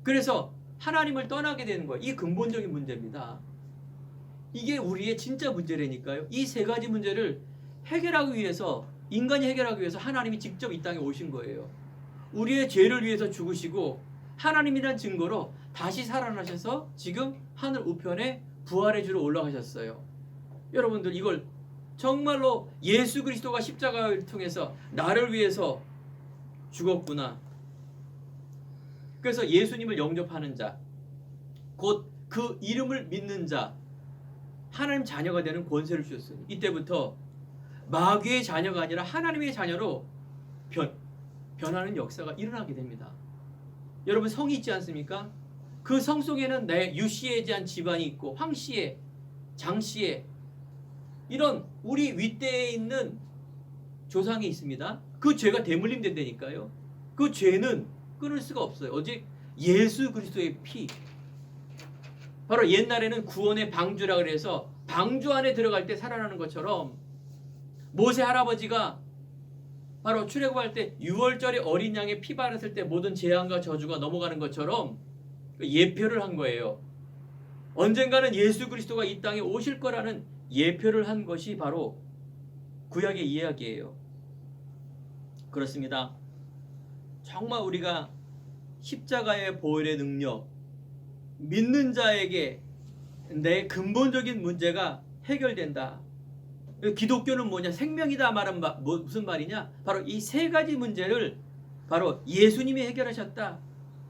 그래서 하나님을 떠나게 되는 거예요. 이 근본적인 문제입니다. 이게 우리의 진짜 문제라니까요. 이 세 가지 문제를 해결하기 위해서, 인간이 해결하기 위해서 하나님이 직접 이 땅에 오신 거예요. 우리의 죄를 위해서 죽으시고 하나님이란 증거로 다시 살아나셔서 지금 하늘 우편에 부활의 주로 올라가셨어요. 여러분들 이걸 정말로 예수 그리스도가 십자가를 통해서 나를 위해서 죽었구나. 그래서 예수님을 영접하는 자, 곧 그 이름을 믿는 자, 하나님 자녀가 되는 권세를 주셨으니 이때부터 마귀의 자녀가 아니라 하나님의 자녀로 변하는 역사가 일어나게 됩니다. 여러분 성이 있지 않습니까? 그 성 속에는 내 유씨에 대한 집안이 있고 황씨에, 장씨에 이런 우리 윗대에 있는 조상이 있습니다. 그 죄가 대물림 된다니까요. 그 죄는 끊을 수가 없어요. 오직 예수 그리스도의 피. 바로 옛날에는 구원의 방주라 그래서 방주 안에 들어갈 때 살아나는 것처럼 모세 할아버지가 바로 출애굽할 때 6월절에 어린 양의 피 바랐을 때 모든 재앙과 저주가 넘어가는 것처럼 예표를 한 거예요. 언젠가는 예수 그리스도가 이 땅에 오실 거라는 예표를 한 것이 바로 구약의 이야기예요. 그렇습니다. 정말 우리가 십자가의 보혈의 능력, 믿는 자에게 내 근본적인 문제가 해결된다. 기독교는 뭐냐? 생명이다 말은 무슨 말이냐? 바로 이 세 가지 문제를 바로 예수님이 해결하셨다.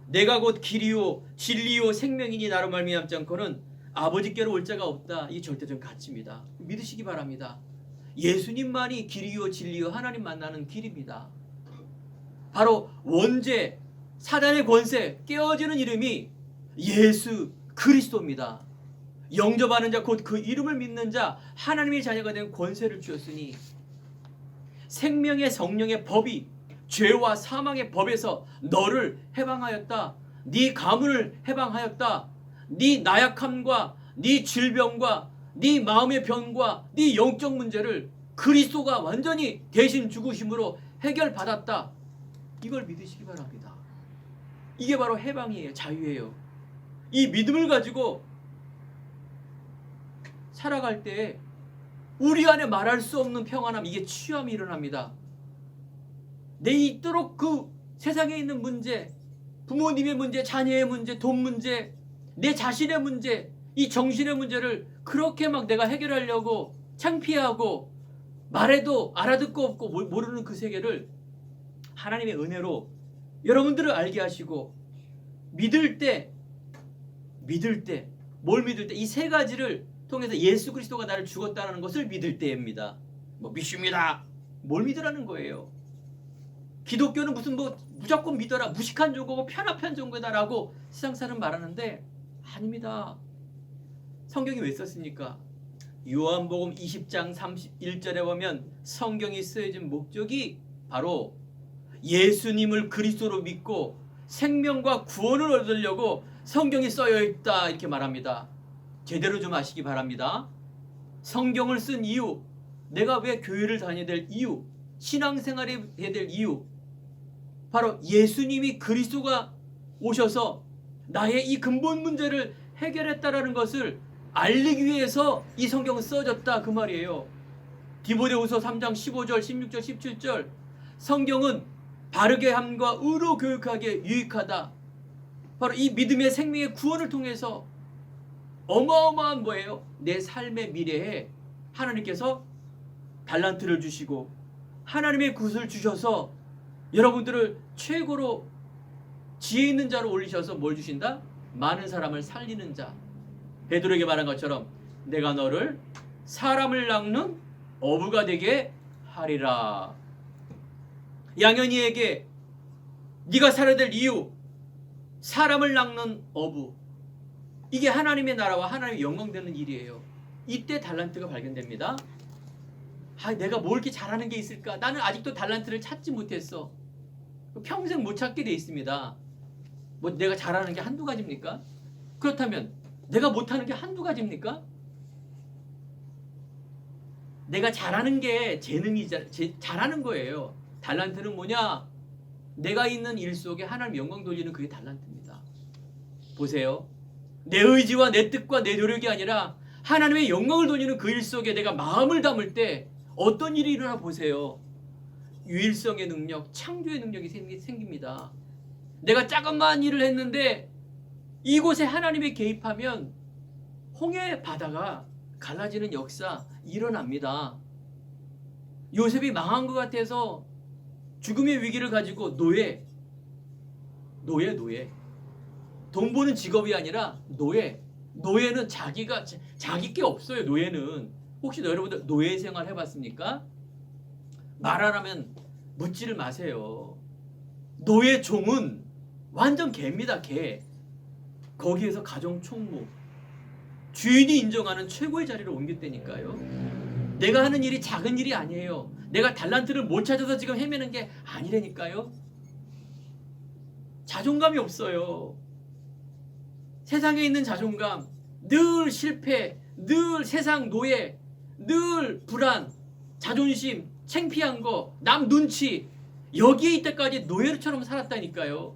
내가 곧 길이요 진리요 생명이니 나로 말미암지 않고는 아버지께로 올 자가 없다. 이 절대적 가치입니다. 믿으시기 바랍니다. 예수님만이 길이요 진리요 하나님 만나는 길입니다. 바로 원죄, 사단의 권세 깨어지는 이름이 예수 그리스도입니다. 영접하는 자 곧 그 이름을 믿는 자 하나님의 자녀가 된 권세를 주었으니 생명의 성령의 법이 죄와 사망의 법에서 너를 해방하였다. 네 가문을 해방하였다. 네 나약함과 네 질병과 네 마음의 병과 네 영적 문제를 그리스도가 완전히 대신 죽으심으로 해결받았다. 이걸 믿으시기 바랍니다. 이게 바로 해방이에요. 자유예요. 이 믿음을 가지고 살아갈 때 우리 안에 말할 수 없는 평안함, 이게 취함이 일어납니다. 내 있도록 그 세상에 있는 문제, 부모님의 문제, 자녀의 문제, 돈 문제, 내 자신의 문제, 이 정신의 문제를 그렇게 막 내가 해결하려고 창피하고 말해도 알아듣고 없고 모르는 그 세계를 하나님의 은혜로 여러분들을 알게 하시고 믿을 때 뭘 믿을 때 이 세 가지를 통해서 예수 그리스도가 나를 죽었다는 것을 믿을 때입니다. 믿습니다. 뭘 믿으라는 거예요? 기독교는 무슨 무조건 믿어라, 무식한 종교고 편합한 종교다라고 세상 사람 말하는데 아닙니다. 성경이 왜 썼습니까? 요한복음 20장 31절에 보면 성경이 쓰여진 목적이 바로 예수님을 그리스도로 믿고 생명과 구원을 얻으려고 성경이 써여 있다 이렇게 말합니다. 제대로 좀 아시기 바랍니다. 성경을 쓴 이유, 내가 왜 교회를 다녀야 될 이유, 신앙생활을 해야 될 이유, 바로 예수님이 그리스도가 오셔서 나의 이 근본 문제를 해결했다라는 것을 알리기 위해서 이 성경은 써졌다 그 말이에요. 디모데후서 3장 15절, 16절, 17절 성경은 바르게 함과 의로 교육하기에 유익하다. 바로 이 믿음의 생명의 구원을 통해서 어마어마한 뭐예요? 내 삶의 미래에 하나님께서 달란트를 주시고 하나님의 굿을 주셔서 여러분들을 최고로 지혜 있는 자로 올리셔서 뭘 주신다? 많은 사람을 살리는 자. 베드로에게 말한 것처럼 내가 너를 사람을 낚는 어부가 되게 하리라. 양현이에게 네가 살아야 될 이유, 사람을 낚는 어부. 이게 하나님의 나라와 하나님의 영광 되는 일이에요. 이때 달란트가 발견됩니다. 내가 뭘 이렇게 잘하는 게 있을까? 나는 아직도 달란트를 찾지 못했어. 평생 못 찾게 돼 있습니다. 뭐 내가 잘하는 게 한두 가지입니까? 그렇다면 내가 못하는 게 한두 가지입니까? 내가 잘하는 게 잘하는 거예요. 달란트는 뭐냐? 내가 있는 일 속에 하나님 영광 돌리는 그게 달란트입니다. 보세요. 내 의지와 내 뜻과 내 노력이 아니라 하나님의 영광을 돌리는 그 일 속에 내가 마음을 담을 때 어떤 일이 일어나 보세요. 유일성의 능력, 창조의 능력이 생깁니다. 내가 조그만 일을 했는데 이곳에 하나님이 개입하면 홍해 바다가 갈라지는 역사 일어납니다. 요셉이 망한 것 같아서 죽음의 위기를 가지고 노예. 돈 버는 직업이 아니라 노예. 노예는 자기 게 없어요. 노예는. 혹시 여러분들 노예 생활 해봤습니까? 말 안 하면 묻지를 마세요. 노예 종은 완전 개입니다. 개. 거기에서 가정 총무. 주인이 인정하는 최고의 자리로 옮겼다니까요. 내가 하는 일이 작은 일이 아니에요. 내가 달란트를 못 찾아서 지금 헤매는 게 아니라니까요. 자존감이 없어요. 세상에 있는 자존감, 늘 실패, 늘 세상 노예, 늘 불안, 자존심, 창피한 거, 남 눈치, 여기에 이때까지 노예처럼 살았다니까요.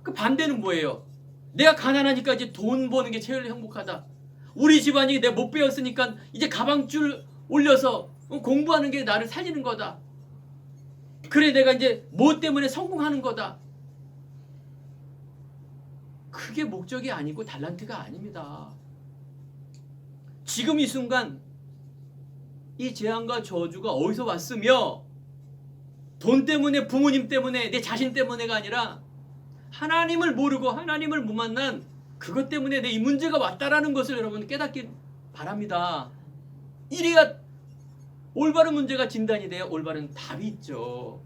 그 반대는 뭐예요? 내가 가난하니까 이제 돈 버는 게 제일 행복하다. 우리 집안이 내가 못 배웠으니까 이제 가방줄 올려서 공부하는 게 나를 살리는 거다. 그래 내가 이제 뭐 때문에 성공하는 거다. 그게 목적이 아니고 달란트가 아닙니다. 지금 이 순간 이 재앙과 저주가 어디서 왔으며 돈 때문에, 부모님 때문에, 내 자신 때문에가 아니라 하나님을 모르고 하나님을 못 만난 그것 때문에 내 이 문제가 왔다라는 것을 여러분 깨닫기 바랍니다. 이래야 올바른 문제가 진단이 돼야 올바른 답이 있죠.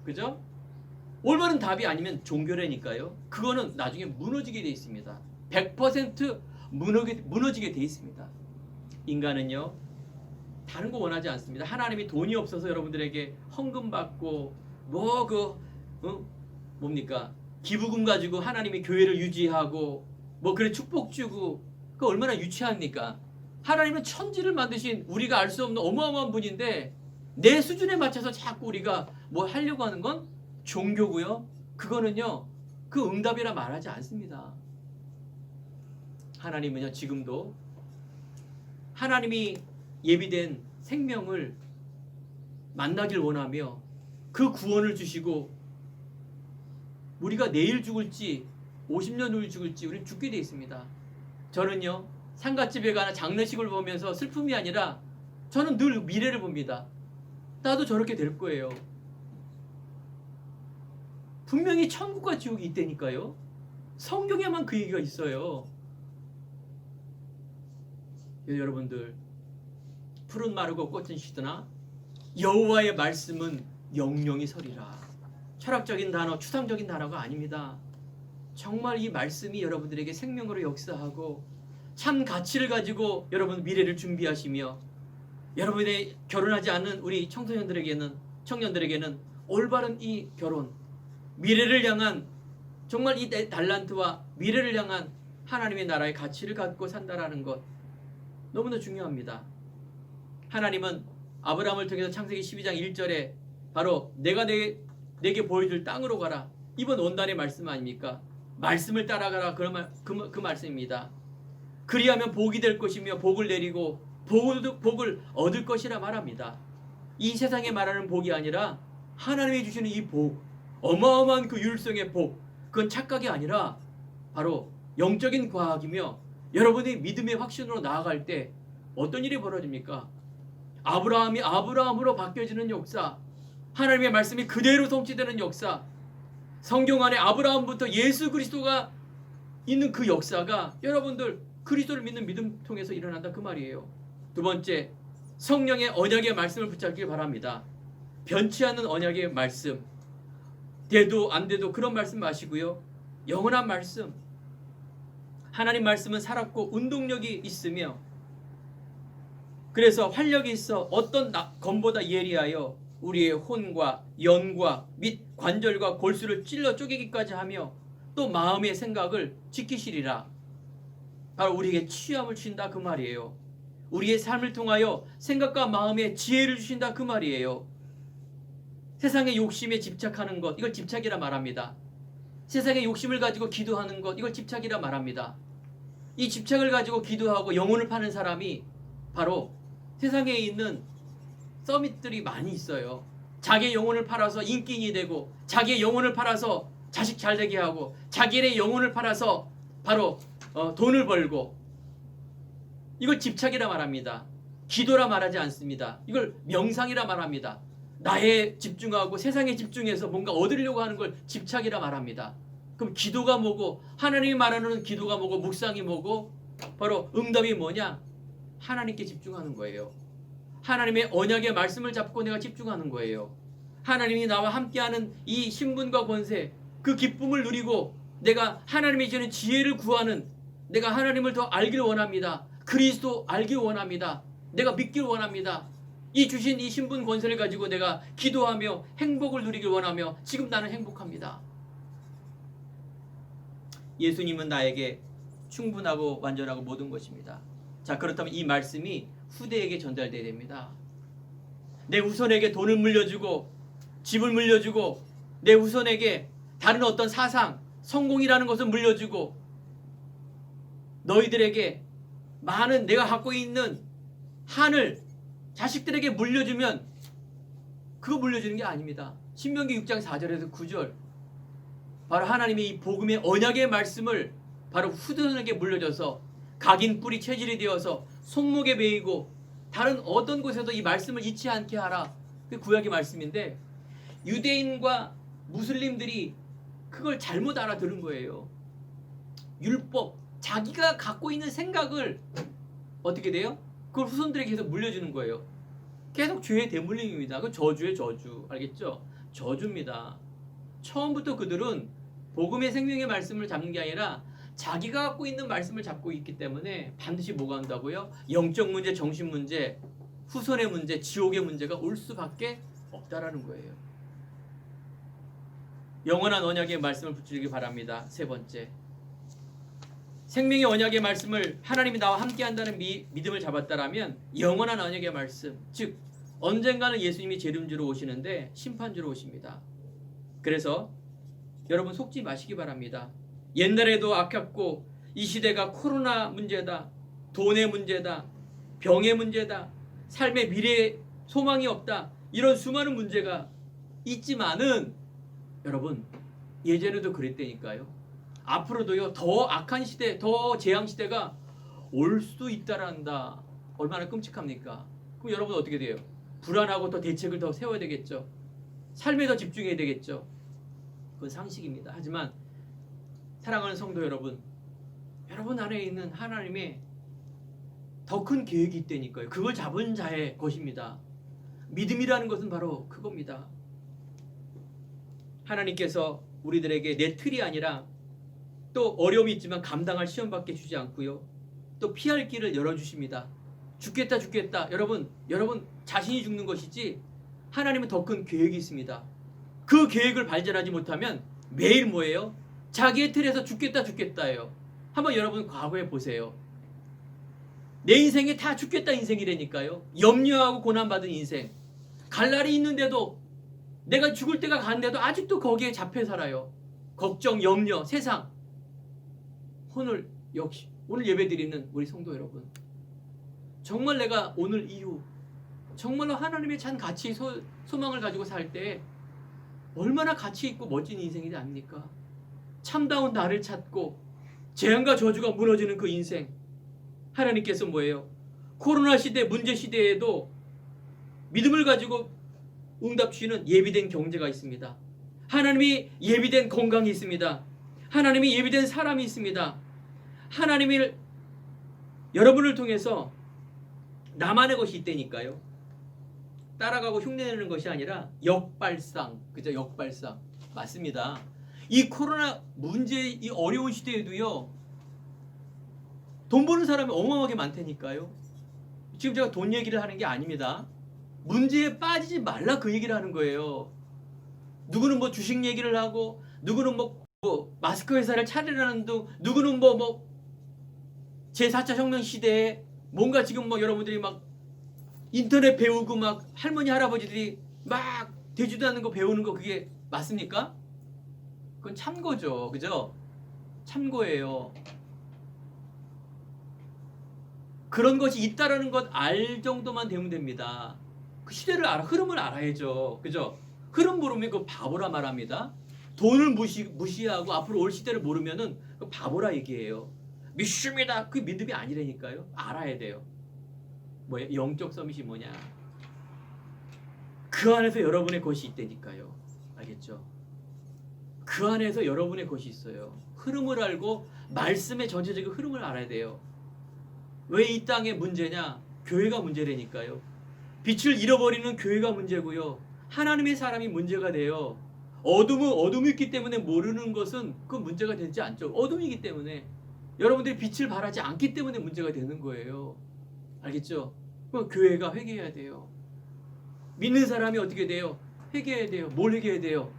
그죠? 올바른 답이 아니면 종교라니까요. 그거는 나중에 무너지게 돼 있습니다. 100% 무너지게 돼 있습니다. 인간은요, 다른 거 원하지 않습니다. 하나님이 돈이 없어서 여러분들에게 헌금 받고 뭡니까? 기부금 가지고 하나님이 교회를 유지하고 그래 축복 주고 그 얼마나 유치합니까? 하나님은 천지를 만드신 우리가 알 수 없는 어마어마한 분인데 내 수준에 맞춰서 자꾸 우리가 뭐 하려고 하는 건 종교고요. 그거는요, 그 응답이라 말하지 않습니다. 하나님은요, 지금도 하나님이 예비된 생명을 만나길 원하며 그 구원을 주시고 우리가 내일 죽을지 50년 후에 죽을지 우리는 죽게 되어 있습니다. 저는요, 상갓집에 가는 장례식을 보면서 슬픔이 아니라 저는 늘 미래를 봅니다. 나도 저렇게 될 거예요. 분명히 천국과 지옥이 있다니까요. 성경에만 그 얘기가 있어요. 여러분들, 푸른 마르고 꽃은 시드나 여호와의 말씀은 영영이 서리라. 철학적인 단어, 추상적인 단어가 아닙니다. 정말 이 말씀이 여러분들에게 생명으로 역사하고 참 가치를 가지고 여러분 미래를 준비하시며 여러분의 결혼하지 않은 우리 청년들에게는 올바른 이 결혼, 미래를 향한 정말 이 달란트와 미래를 향한 하나님의 나라의 가치를 갖고 산다라는 것 너무나 중요합니다. 하나님은 아브라함을 통해서 창세기 12장 1절에 바로 내가 내게 보여줄 땅으로 가라. 이번 원단의 말씀 아닙니까? 말씀을 따라가라. 그 말씀입니다. 그리하면 복이 될 것이며 복을 내리고 복을 얻을 것이라 말합니다. 이 세상에 말하는 복이 아니라 하나님이 주시는 이 복, 어마어마한 그 율성의 복, 그건 착각이 아니라 바로 영적인 과학이며 여러분이 믿음의 확신으로 나아갈 때 어떤 일이 벌어집니까? 아브라함이 아브라함으로 바뀌어지는 역사, 하나님의 말씀이 그대로 성취되는 역사, 성경 안에 아브라함부터 예수 그리스도가 있는 그 역사가 여러분들 그리스도를 믿는 믿음 통해서 일어난다 그 말이에요. 두 번째, 성령의 언약의 말씀을 붙잡길 바랍니다. 변치 않는 언약의 말씀, 돼도 안 돼도 그런 말씀 마시고요. 영원한 말씀, 하나님 말씀은 살았고 운동력이 있으며 그래서 활력이 있어 어떤 검보다 예리하여 우리의 혼과 연과 및 관절과 골수를 찔러 쪼개기까지 하며 또 마음의 생각을 지키시리라. 바로 우리에게 취함을 주신다 그 말이에요. 우리의 삶을 통하여 생각과 마음에 지혜를 주신다 그 말이에요. 세상의 욕심에 집착하는 것, 이걸 집착이라 말합니다. 세상의 욕심을 가지고 기도하는 것, 이걸 집착이라 말합니다. 이 집착을 가지고 기도하고 영혼을 파는 사람이 바로 세상에 있는 서밋들이 많이 있어요. 자기의 영혼을 팔아서 인기인이 되고, 자기의 영혼을 팔아서 자식 잘 되게 하고, 자기의 영혼을 팔아서 바로 돈을 벌고, 이걸 집착이라 말합니다. 기도라 말하지 않습니다. 이걸 명상이라 말합니다. 나에 집중하고 세상에 집중해서 뭔가 얻으려고 하는 걸 집착이라 말합니다. 그럼 기도가 뭐고, 하나님이 말하는 기도가 뭐고, 묵상이 뭐고, 바로 응답이 뭐냐? 하나님께 집중하는 거예요. 하나님의 언약의 말씀을 잡고 내가 집중하는 거예요. 하나님이 나와 함께하는 이 신분과 권세, 그 기쁨을 누리고 내가 하나님이 주는 지혜를 구하는, 내가 하나님을 더 알길 원합니다. 그리스도 알길 원합니다. 내가 믿길 원합니다. 이 주신 이 신분 권세를 가지고 내가 기도하며 행복을 누리길 원하며 지금 나는 행복합니다. 예수님은 나에게 충분하고 완전하고 모든 것입니다. 자, 그렇다면 이 말씀이 후대에게 전달돼야 됩니다. 내 후손에게 돈을 물려주고 집을 물려주고 내 후손에게 다른 어떤 사상, 성공이라는 것을 물려주고 너희들에게 많은 내가 갖고 있는 한을 자식들에게 물려주면 그거 물려주는 게 아닙니다. 신명기 6장 4절에서 9절 바로 하나님이 이 복음의 언약의 말씀을 바로 후손에게 물려줘서 각인 뿌리 체질이 되어서 손목에 매이고 다른 어떤 곳에도 이 말씀을 잊지 않게 하라. 그 구약의 말씀인데 유대인과 무슬림들이 그걸 잘못 알아들은 거예요. 율법, 자기가 갖고 있는 생각을 어떻게 돼요? 그걸 후손들에게 계속 물려주는 거예요. 계속 죄의 대물림입니다. 그 저주의 저주. 알겠죠? 저주입니다. 처음부터 그들은 복음의 생명의 말씀을 잡는 게 아니라 자기가 갖고 있는 말씀을 잡고 있기 때문에 반드시 뭐가 온다고요? 영적 문제, 정신 문제, 후손의 문제, 지옥의 문제가 올 수밖에 없다라는 거예요. 영원한 언약의 말씀을 붙들기 바랍니다. 세 번째, 생명의 언약의 말씀을 하나님이 나와 함께한다는 믿음을 잡았다라면 영원한 언약의 말씀, 즉 언젠가는 예수님이 재림주로 오시는데 심판주로 오십니다. 그래서 여러분 속지 마시기 바랍니다. 옛날에도 아꼈고 이 시대가 코로나 문제다, 돈의 문제다, 병의 문제다, 삶의 미래에 소망이 없다, 이런 수많은 문제가 있지만은 여러분 예전에도 그랬다니까요. 앞으로도요 더 악한 시대, 더 재앙 시대가 올 수도 있다란다. 얼마나 끔찍합니까? 그럼 여러분 어떻게 돼요? 불안하고 더 대책을 더 세워야 되겠죠. 삶에 더 집중해야 되겠죠. 그건 상식입니다. 하지만 사랑하는 성도 여러분, 여러분 안에 있는 하나님의 더 큰 계획이 있다니까요. 그걸 잡은 자의 것입니다. 믿음이라는 것은 바로 그겁니다. 하나님께서 우리들에게 내 틀이 아니라 또 어려움이 있지만 감당할 시험밖에 주지 않고요. 또 피할 길을 열어주십니다. 죽겠다 죽겠다. 여러분 자신이 죽는 것이지 하나님은 더 큰 계획이 있습니다. 그 계획을 발견하지 못하면 매일 뭐예요? 자기의 틀에서 죽겠다 죽겠다예요. 한번 여러분 과거에 보세요. 내 인생이 다 죽겠다 인생이라니까요. 염려하고 고난받은 인생. 갈 날이 있는데도 내가 죽을 때가 갔는데도 아직도 거기에 잡혀 살아요. 걱정, 염려, 세상. 오늘 역시 오늘 예배드리는 우리 성도 여러분, 정말 내가 오늘 이후 정말로 하나님의 찬 가치 소망을 가지고 살 때 얼마나 가치 있고 멋진 인생이 아닙니까? 참다운 나를 찾고 재앙과 저주가 무너지는 그 인생. 하나님께서 뭐예요? 코로나 시대, 문제 시대에도 믿음을 가지고 응답 주시는 예비된 경제가 있습니다. 하나님이 예비된 건강이 있습니다. 하나님이 예비된 사람이 있습니다. 하나님이 여러분을 통해서 나만의 것이 있다니까요. 따라가고 흉내내는 것이 아니라 역발상, 그죠? 역발상 맞습니다. 이 코로나 문제, 이 어려운 시대에도요 돈 버는 사람이 어마어마하게 많다니까요. 지금 제가 돈 얘기를 하는 게 아닙니다. 문제에 빠지지 말라 그 얘기를 하는 거예요. 누구는 뭐 주식 얘기를 하고, 누구는 뭐 마스크 회사를 차리라는 둥, 누구는 뭐 제4차 혁명 시대에 뭔가 지금 뭐 여러분들이 막 인터넷 배우고 막 할머니 할아버지들이 막 되지도 않는 거 배우는 거 그게 맞습니까? 그건 참고죠. 그죠? 참고예요. 그런 것이 있다라는 것 알 정도만 되면 됩니다. 그 시대를 흐름을 알아야죠. 그죠? 흐름 모르면 그 바보라 말합니다. 돈을 무시하고 앞으로 올 시대를 모르면은 그 바보라 얘기예요. 믿습니다. 그 믿음이 아니라니까요. 알아야 돼요. 뭐야? 영적 서밋이 뭐냐? 그 안에서 여러분의 것이 있다니까요. 알겠죠? 그 안에서 여러분의 것이 있어요. 흐름을 알고 말씀의 전체적인 흐름을 알아야 돼요. 왜 이 땅의 문제냐? 교회가 문제라니까요. 빛을 잃어버리는 교회가 문제고요. 하나님의 사람이 문제가 돼요. 어둠이 있기 때문에 모르는 것은 그 문제가 되지 않죠. 어둠이기 때문에. 여러분들이 빛을 발하지 않기 때문에 문제가 되는 거예요. 알겠죠? 그럼 교회가 회개해야 돼요. 믿는 사람이 어떻게 돼요? 회개해야 돼요. 뭘 회개해야 돼요?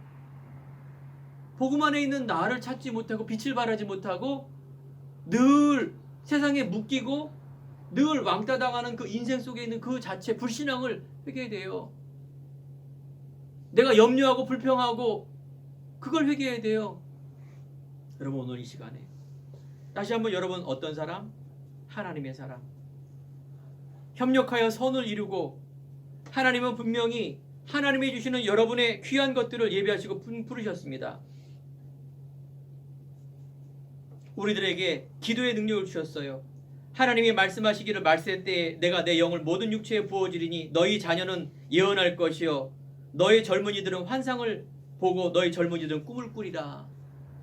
복음 안에 있는 나를 찾지 못하고 빛을 발하지 못하고 늘 세상에 묶이고 늘 왕따 당하는 그 인생 속에 있는 그 자체 불신앙을 회개해야 돼요. 내가 염려하고 불평하고 그걸 회개해야 돼요. 여러분 오늘 이 시간에 다시 한번 여러분 어떤 사람? 하나님의 사람. 협력하여 선을 이루고 하나님은 분명히 하나님이 주시는 여러분의 귀한 것들을 예배하시고 부르셨습니다. 우리들에게 기도의 능력을 주셨어요. 하나님이 말씀하시기를 말세 때에 내가 내 영을 모든 육체에 부어주리니 너희 자녀는 예언할 것이요 너희 젊은이들은 환상을 보고 너희 젊은이들은 꿈을 꾸리라.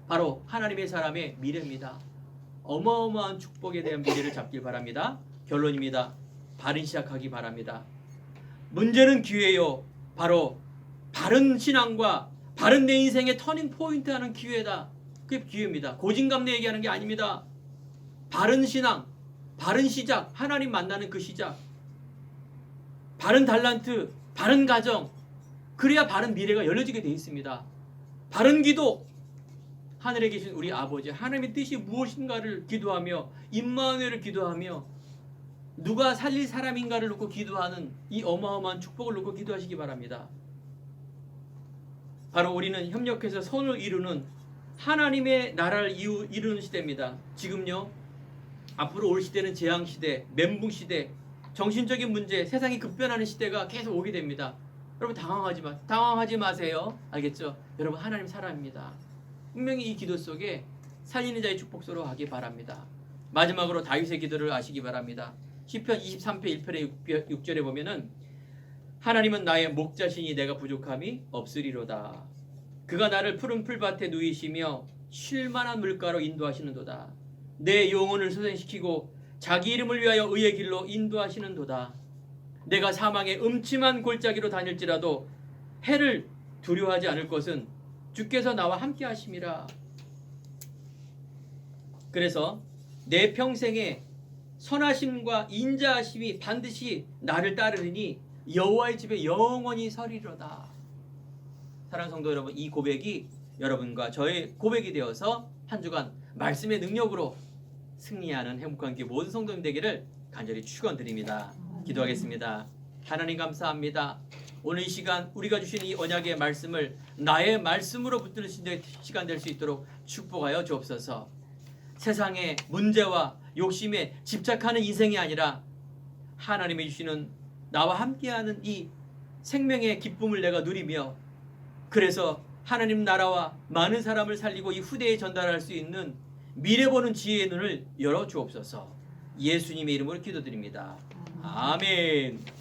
바로 하나님의 사람의 미래입니다. 어마어마한 축복에 대한 미래를 잡길 바랍니다. 결론입니다. 바른 시작하기 바랍니다. 문제는 기회요. 바로 바른 신앙과 바른 내 인생의 터닝 포인트 하는 기회다. 그게 기회입니다. 고진감래 얘기하는 게 아닙니다. 바른 신앙, 바른 시작, 하나님 만나는 그 시작, 바른 달란트, 바른 가정, 그래야 바른 미래가 열려지게 되어 있습니다. 바른 기도, 하늘에 계신 우리 아버지 하나님의 뜻이 무엇인가를 기도하며 임마누엘을 기도하며 누가 살릴 사람인가를 놓고 기도하는 이 어마어마한 축복을 놓고 기도하시기 바랍니다. 바로 우리는 협력해서 선을 이루는 하나님의 나라를 이루는 시대입니다. 지금요, 앞으로 올 시대는 재앙시대, 멘붕시대, 정신적인 문제, 세상이 급변하는 시대가 계속 오게 됩니다. 여러분 당황하지 마세요. 알겠죠? 여러분 하나님 사람입니다. 분명히 이 기도 속에 살리는 자의 축복소로 하기 바랍니다. 마지막으로 다윗의 기도를 아시기 바랍니다. 시편 23편 1편의 6절에 보면은 하나님은 나의 목자시니 내가 부족함이 없으리로다. 그가 나를 푸른 풀밭에 누이시며 쉴만한 물가로 인도하시는도다. 내 영혼을 소생시키고 자기 이름을 위하여 의의 길로 인도하시는도다. 내가 사망의 음침한 골짜기로 다닐지라도 해를 두려워하지 않을 것은 주께서 나와 함께 하심이라. 그래서 내 평생에 선하심과 인자하심이 반드시 나를 따르리니 여호와의 집에 영원히 서리로다. 사랑하는 성도 여러분, 이 고백이 여러분과 저의 고백이 되어서 한 주간 말씀의 능력으로 승리하는 행복한 기 모든 성도님 되기를 간절히 축원드립니다. 기도하겠습니다. 하나님 감사합니다. 오늘 이 시간 우리가 주신 이 언약의 말씀을 나의 말씀으로 붙드는 시간 될 수 있도록 축복하여 주옵소서. 세상의 문제와 욕심에 집착하는 인생이 아니라 하나님이 주시는 나와 함께하는 이 생명의 기쁨을 내가 누리며 그래서 하나님 나라와 많은 사람을 살리고 이 후대에 전달할 수 있는 미래 보는 지혜의 눈을 열어 주옵소서. 예수님의 이름으로 기도드립니다. 아멘.